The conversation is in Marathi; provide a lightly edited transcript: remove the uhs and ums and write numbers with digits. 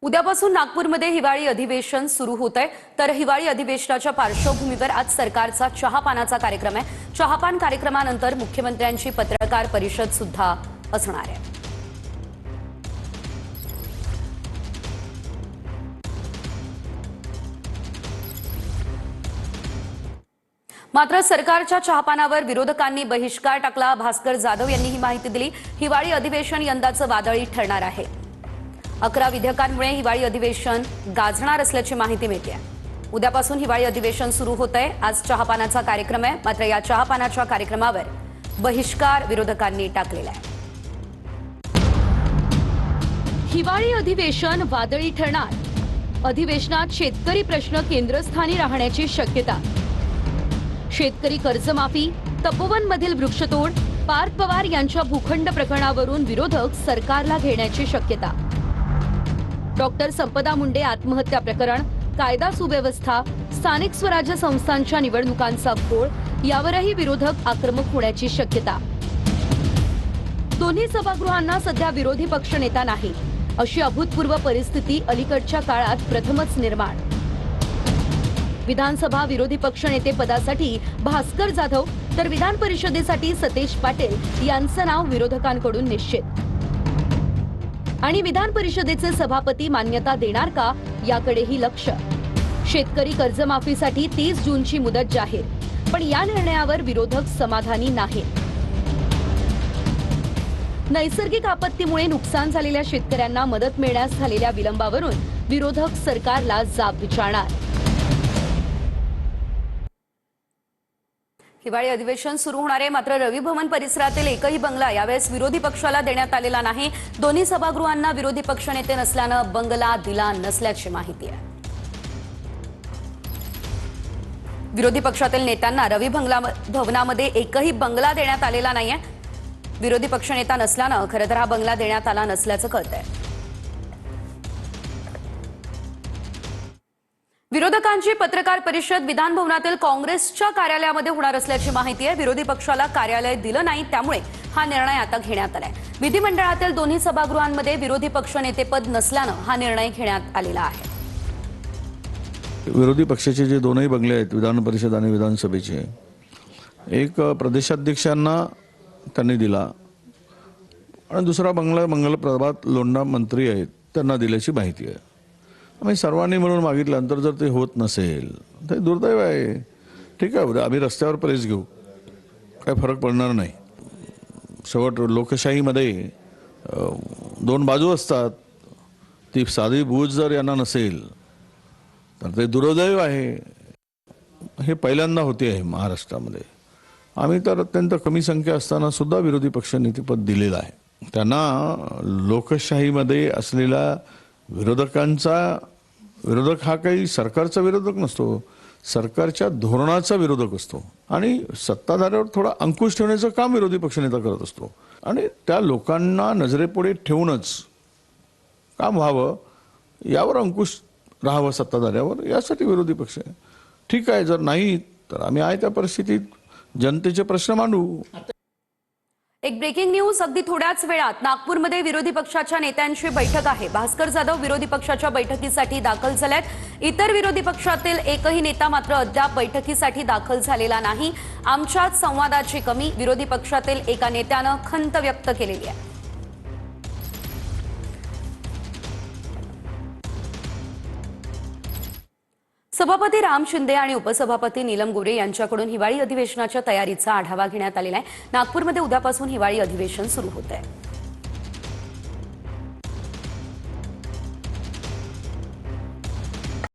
उद्यापासून नागपूरमध्ये हिवाळी अधिवेशन सुरू होत आहे। तर हिवाळी अधिवेशनाच्या पार्श्वभूमीवर आज सरकारचा चहापानाचा कार्यक्रम आहे। चहापान कार्यक्रमानंतर मुख्यमंत्र्यांची पत्रकार परिषद सुद्धा असणार आहे। मात्र सरकारच्या चहापानावर विरोधकांनी बहिष्कार टाकला। भास्कर जाधव यांनी ही माहिती दिली। हिवाळी अधिवेशन यंदाचं वादळी ठरणार आहे। 11 विधेयकांमुळे हिवाळी अधिवेशन गाजणार असल्याची माहिती मिळते। उद्यापासून हिवाळी अधिवेशन सुरू होत आहे। आज चहापानाचा कार्यक्रम आहे। मात्र या चहापानाच्या कार्यक्रमावर बहिष्कार विरोधकांनी टाकलेला आहे। हिवाळी अधिवेशन वादळी ठरणार। अधिवेशनात शेतकरी प्रश्न केंद्रस्थानी राहण्याची शक्यता। शेतकरी कर्जमाफी, तपोवनमधील वृक्षतोड, पार्थ पवार यांच्या भूखंड प्रकरणावरून विरोधक सरकारला घेण्याची शक्यता। डॉक्टर संपदा मुंडे आत्महत्या प्रकरण, कायदा सुव्यवस्था, स्थानिक स्वराज्य संस्थांच्या निवडणुकांचा घोळ यावरही विरोधक आक्रमक होण्याची शक्यता। दोन्ही सभागृहांना सध्या विरोधी पक्षनेता नाही, अशी अभूतपूर्व परिस्थिती अलीकडच्या काळात प्रथमच निर्माण। विधानसभा विरोधी पक्षनेते पदासाठी भास्कर जाधव तर विधान परिषदेसाठी सतेज पाटील यांचं नाव विरोधकांकडून निश्चित। आणि विधान परिषदेचे सभापती मान्यता देणार का याकडेही लक्ष। शेतकरी कर्जमाफीसाठी 30 जूनची मुदत जाहीर, पण या निर्णयावर विरोधक समाधानी नाहीत। नैसर्गिक आपत्तीमुळे नुकसान झालेल्या शेतकऱ्यांना मदत मिळण्यास झालेल्या विलंबावरून विरोधक सरकारला जाब विचारणार। हिवाळी अधिवेशन सुरू होणार आहे। मात्र रवी भवन परिसरातील एकही बंगला यावेळेस विरोधी पक्षाला देण्यात आलेला नाही। दोन्ही सभागृहांना विरोधी पक्षनेते नसल्यानं बंगला दिला नसल्याची माहिती आहे। विरोधी पक्षातील नेत्यांना रवी भवनामध्ये एकही बंगला देण्यात आलेला नाहीये। विरोधी पक्षनेता नसल्यानं खरं तर हा बंगला देण्यात आला नसल्याचं कळतंय। विरोधकांची पत्रकार परिषद विधान भवनातील काँग्रेसच्या कार्यालयामध्ये होणार असल्याची माहिती आहे। विरोधी पक्षाला कार्यालय दिलं नाही, त्यामुळे हा निर्णय आता घेण्यात आलाय। विधिमंडळातील दोन्ही सभागृहांमध्ये विरोधी पक्षनेतेपद नसल्यानं हा निर्णय घेण्यात आलेला आहे। विरोधी पक्षाचे जे दोनही बंगले आहेत, विधान परिषद आणि विधानसभेचे, एक प्रदेशाध्यक्षांना त्यांनी दिला आणि दुसरा बंगला मंगलप्रभात लोंढा मंत्री आहेत त्यांना दिल्याची माहिती आहे। आम्ही सर्वांनी म्हणून मागितल्यानंतर जर ते होत नसेल तर दुर्दैव आहे। ठीक आहे, आम्ही रस्त्यावर प्रेस घेऊ, काय फरक पडणार नाही। शेवट लोकशाहीमध्ये दोन बाजू असतात, ती साधी बूज जर यांना नसेल तर ते दुर्दैव आहे। हे पहिल्यांदा होते आहे महाराष्ट्रामध्ये। आम्ही तर अत्यंत कमी संख्या असताना सुद्धा विरोधी पक्षनेतेपद दिलेलं आहे त्यांना। लोकशाहीमध्ये असलेला विरोधक हा काही सरकारचा विरोधक नसतो, सरकारच्या धोरणाचा विरोधक असतो आणि सत्ताधाऱ्यावर थोडा अंकुश ठेवण्याचं काम विरोधी पक्षनेता करत असतो आणि त्या लोकांना नजरेपुढे ठेवूनच काम व्हावं, यावर अंकुश राहावं सत्ताधाऱ्यावर, यासाठी विरोधी पक्ष आहे। ठीक आहे, जर नाही तर आम्ही आहे त्या परिस्थितीत जनतेचे प्रश्न मांडू। एक ब्रेकिंग न्यूज अगदी थोड्याच वेळात नागपूरमध्ये विरोधी पक्षाच्या नेत्यांची बैठक आहे। भास्कर जाधव विरोधी पक्षाच्या बैठकीसाठी दाखल झालेत। इतर विरोधी पक्षातील एकही नेता मात्र अद्याप बैठकीसाठी दाखल झालेला नाही। आमच्यात संवादाची कमी, विरोधी पक्षातील एका नेत्यानं खंत व्यक्त केलेली आहे। सभापती राम शिंदे आणि उपसभापती नीलम गोरे यांच्याकडून हिवाळी अधिवेशनाच्या तयारीचा आढावा घेण्यात आलेला आहे। नागपूरमध्ये उद्यापासून हिवाळी अधिवेशन सुरू होत आहे।